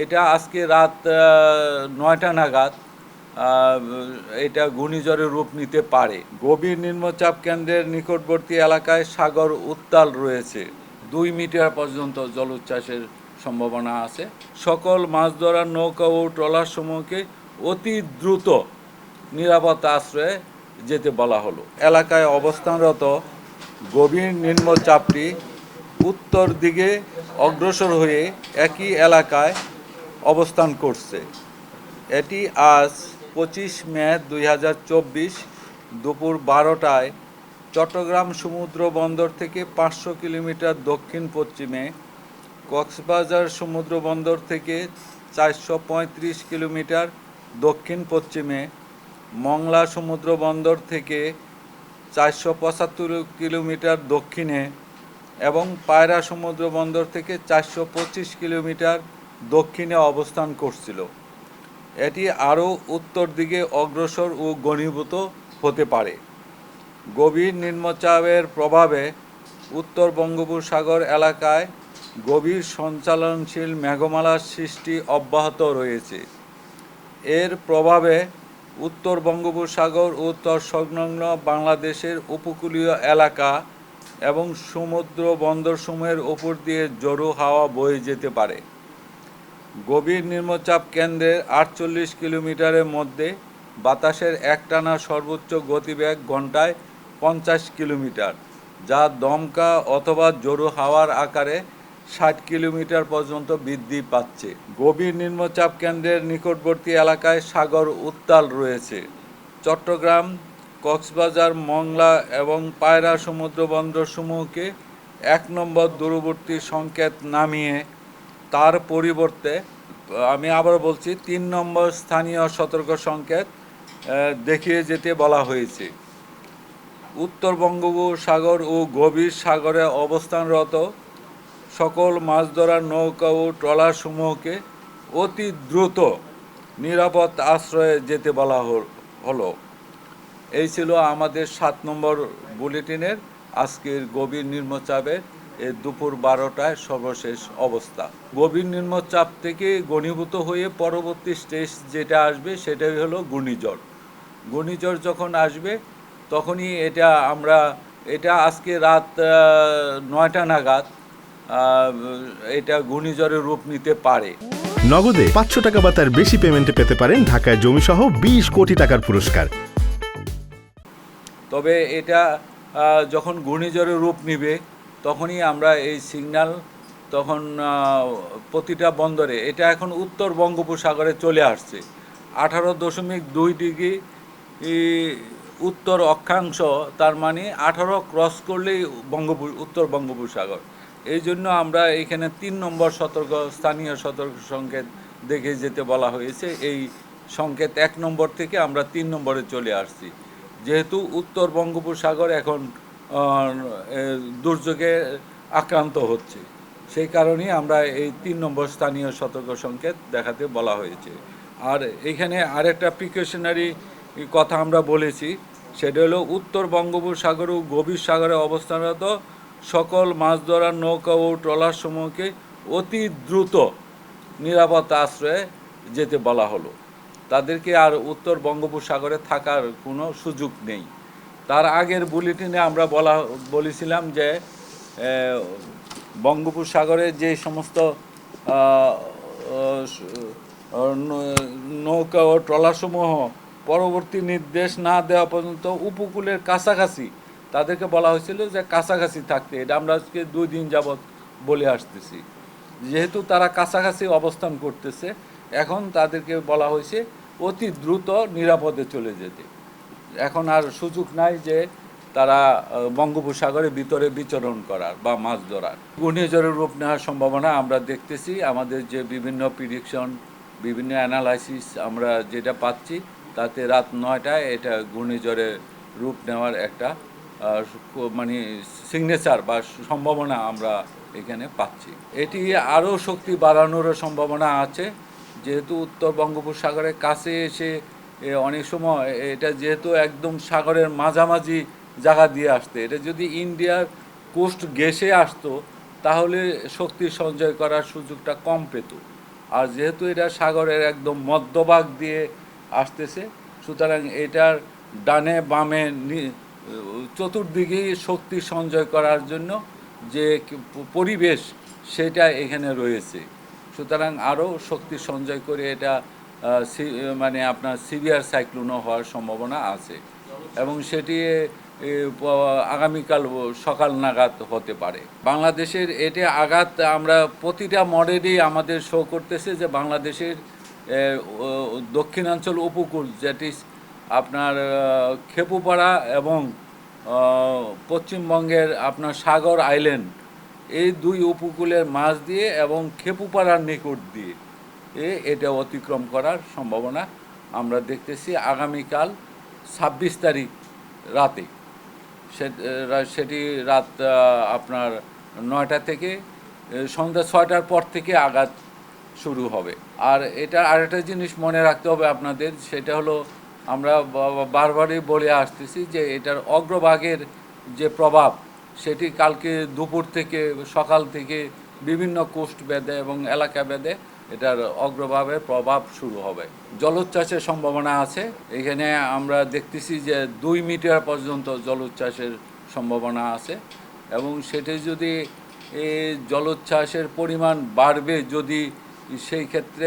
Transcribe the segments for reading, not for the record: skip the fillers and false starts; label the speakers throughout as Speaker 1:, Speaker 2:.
Speaker 1: এটা আজকে রাত ৯টা নাগাদ এটা ঘূর্ণিঝড়ের রূপ নিতে পারে। গভীর নিম্নচাপ কেন্দ্রের নিকটবর্তী এলাকায় সাগর উত্তাল রয়েছে। 2 মিটার পর্যন্ত জলোচ্ছ্বাসের সম্ভাবনা আছে। সকল মাছ ধরার নৌকা ও ট্রলার সমূহকে অতি দ্রুত নিরাপদ আশ্রয়ে যেতে বলা হলো। এলাকায় অবস্থানরত গভীর নিম্নচাপটি উত্তর দিকে অগ্রসর হয়ে একই এলাকায় অবস্থান করছে। এটি আজ 25 মে 2024 দুপুর 12টায় চট্টগ্রাম সমুদ্র বন্দর থেকে 500 কিলোমিটার দক্ষিণ পশ্চিমে, কক্সবাজার সমুদ্র বন্দর থেকে 435 কিলোমিটার দক্ষিণ পশ্চিমে, মংলা সমুদ্র বন্দর থেকে 475 কিলোমিটার দক্ষিণে এবং পায়রা সমুদ্র বন্দর থেকে 425 কিলোমিটার দক্ষিণে অবস্থান করছিল। এটি আরও উত্তর দিকে অগ্রসর ও ঘনীভূত হতে পারে। গভীর নিম্নচাপের প্রভাবে উত্তর বঙ্গোপসাগর এলাকায় গভীর সঞ্চালনশীল মেঘমালার সৃষ্টি অব্যাহত রয়েছে। এর প্রভাবে উত্তর বঙ্গোপসাগর ও তৎসংলগ্ন বাংলাদেশের উপকূলীয় এলাকা এবং সমুদ্র বন্দরসমূহের ওপর দিয়ে ঝোড়ো হাওয়া বয়ে যেতে পারে। গভীর নিম্নচাপ কেন্দ্রের 48 কিলোমিটারের মধ্যে বাতাসের একটানা সর্বোচ্চ গতিবেগ ঘন্টায় 50 কিলোমিটার, যা দমকা অথবা ঝোড়ো হাওয়ার আকারে 60 কিলোমিটার পর্যন্ত বৃদ্ধি পাচ্ছে। গভীর নিম্নচাপ কেন্দ্রের নিকটবর্তী এলাকায় সাগর উত্তাল রয়েছে। চট্টগ্রাম, কক্সবাজার, মংলা এবং পায়রা সমুদ্র বন্দরসমূহকে 1 নম্বর দূরবর্তী সংকেত নামিয়ে তার পরিবর্তে আমি আবার বলছি 3 নম্বর স্থানীয় সতর্ক সংকেত দেখিয়ে যেতে বলা হয়েছে। উত্তর বঙ্গোপসাগর ও গভীর সাগরে অবস্থানরত সকল মাছ ধরার নৌকা ও ট্রলারসমূহকে অতি দ্রুত নিরাপদ আশ্রয়ে যেতে বলা হলো। এই ছিল আমাদের 7 নম্বর বুলেটিনের আজকের গভীর নিম্নচাপের দুপুর 12টায় সর্বশেষ অবস্থা। গভীর নিম্নচাপ থেকে ঘনীভূত হয়ে পরবর্তী স্টেজ যেটা আসবে সেটাই হলো ঘূর্ণিঝড়। ঘূর্ণিঝড় যখন আসবে তখনই এটা আজকে রাত 9টা নাগাদ এটা ঘূর্ণিঝড়ের রূপ নিতে পারে।
Speaker 2: নগদে 500 টাকা বা তার বেশি পেমেন্টে পেতে পারেন ঢাকায় জমিসহ 20 কোটি টাকার পুরস্কার।
Speaker 1: তবে এটা যখন ঘূর্ণিঝড়ের রূপ নিবে তখনই আমরা এই সিগন্যাল তখন প্রতিটা বন্দরে, এটা এখন উত্তর বঙ্গোপসাগরে চলে আসছে। 18.2 ডিগ্রি উত্তর অক্ষাংশ, তার মানে 18 ক্রস করলেই উত্তর বঙ্গোপসাগর। এই জন্য আমরা এখানে 3 নম্বর স্থানীয় সতর্ক সংকেত দেখে যেতে বলা হয়েছে। এই সংকেত 1 নম্বর থেকে আমরা 3 নম্বরে চলে আসছি, যেহেতু উত্তর বঙ্গোপসাগর এখন দুর্যোগে আক্রান্ত হচ্ছে। সেই কারণেই আমরা এই 3 নম্বর স্থানীয় সতর্ক সংকেত দেখাতে বলা হয়েছে। আর এখানে আরেকটা প্রিকশনারি কথা আমরা বলেছি, সেটা হলো উত্তর বঙ্গোপসাগর ও গভীর সাগরে অবস্থানরত সকল মাছ ধরার নৌকা ও ট্রলারসমূহকে অতি দ্রুত নিরাপদ আশ্রয়ে যেতে বলা হলো। তাদেরকে আর উত্তর বঙ্গোপসাগরে থাকার কোনো সুযোগ নেই। তার আগের বুলেটিনে আমরা বলেছিলাম যে বঙ্গোপসাগরে যে সমস্ত নৌকা ও ট্রলারসমূহ পরবর্তী নির্দেশ না দেওয়া পর্যন্ত উপকূলের কাছাকাছি তাদেরকে বলা হয়েছিল যে কাছাকাছি থাকতে। এটা আমরা আজকে 2 দিন যাবৎ বলে আসতেছি। যেহেতু তারা কাছাকাছি অবস্থান করতেছে, এখন তাদেরকে বলা হয়েছে অতি দ্রুত নিরাপদে চলে যেতে। এখন আর সুযোগ নাই যে তারা বঙ্গোপসাগরের ভিতরে বিচরণ করার বা মাছ ধরার। ঘূর্ণিঝড়ের রূপ নেওয়ার সম্ভাবনা আমরা দেখতেছি। আমাদের যে বিভিন্ন প্রিডিকশন, বিভিন্ন অ্যানালাইসিস আমরা যেটা পাচ্ছি, তাতে রাত 9টায় এটা ঘূর্ণিঝড়ের রূপ নেওয়ার একটা মানে সিগনেচার বা সম্ভাবনা আমরা এখানে পাচ্ছি। এটি আরও শক্তি বাড়ানোরও সম্ভাবনা আছে, যেহেতু উত্তর বঙ্গোপসাগরের কাছে এসে অনেক সময় এটা যেহেতু একদম সাগরের মাঝামাঝি জায়গা দিয়ে আসতে, এটা যদি ইন্ডিয়ার কোস্ট ঘেঁষে আসতো তাহলে শক্তি সঞ্চয় করার সুযোগটা কম পেত। আর যেহেতু এটা সাগরের একদম মধ্যভাগ দিয়ে আসতেছে, সুতরাং এটার ডানে বামে চতুর্দিকেই শক্তি সঞ্চয় করার জন্য যে পরিবেশ সেটা এখানে রয়েছে। সুতরাং আরও শক্তি সঞ্চয় করে এটা মানে আপনার সিভিয়ার সাইক্লোনও হওয়ার সম্ভাবনা আছে এবং সেটি আগামীকাল সকাল নাগাদ হতে পারে। বাংলাদেশের এটা আঘাত আমরা প্রতিটা মডেলই আমাদের শো করতেছে যে বাংলাদেশের দক্ষিণাঞ্চল উপকূল, যেটি আপনার খেপুপাড়া এবং পশ্চিমবঙ্গের আপনার সাগর আইল্যান্ড, এই দুই উপকূলের মাঝ দিয়ে এবং খেপুপাড়ার নিকট দিয়ে এটা অতিক্রম করার সম্ভাবনা আমরা দেখতেছি আগামীকাল 26 তারিখ রাতে। সেটি রাত আপনার 9টা থেকে সন্ধ্যা 6টার পর থেকে আঘাত শুরু হবে। আর এটা আরেকটা জিনিস মনে রাখতে হবে আপনাদের, সেটা হলো আমরা বারবারই বলে আসতেছি যে এটার অগ্রভাগের যে প্রভাব সেটি কালকে দুপুর থেকে সকাল থেকে বিভিন্ন কোস্ট ভেদে এবং এলাকা ভেদে এটার অগ্রভাগের প্রভাব শুরু হবে। জলোচ্ছ্বাসের সম্ভাবনা আছে। এখানে আমরা দেখতেছি যে 2 মিটার পর্যন্ত জলোচ্ছ্বাসের সম্ভাবনা আছে এবং সেটি যদি জলোচ্ছ্বাসের পরিমাণ বাড়বে, যদি সেই ক্ষেত্রে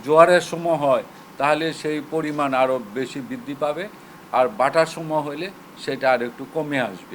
Speaker 1: জোয়ারের সময় হয় তাহলে সেই পরিমাণ আরও বেশি বৃদ্ধি পাবে, আর বাটার সময় হলে সেটা আর একটু কমে আসবে।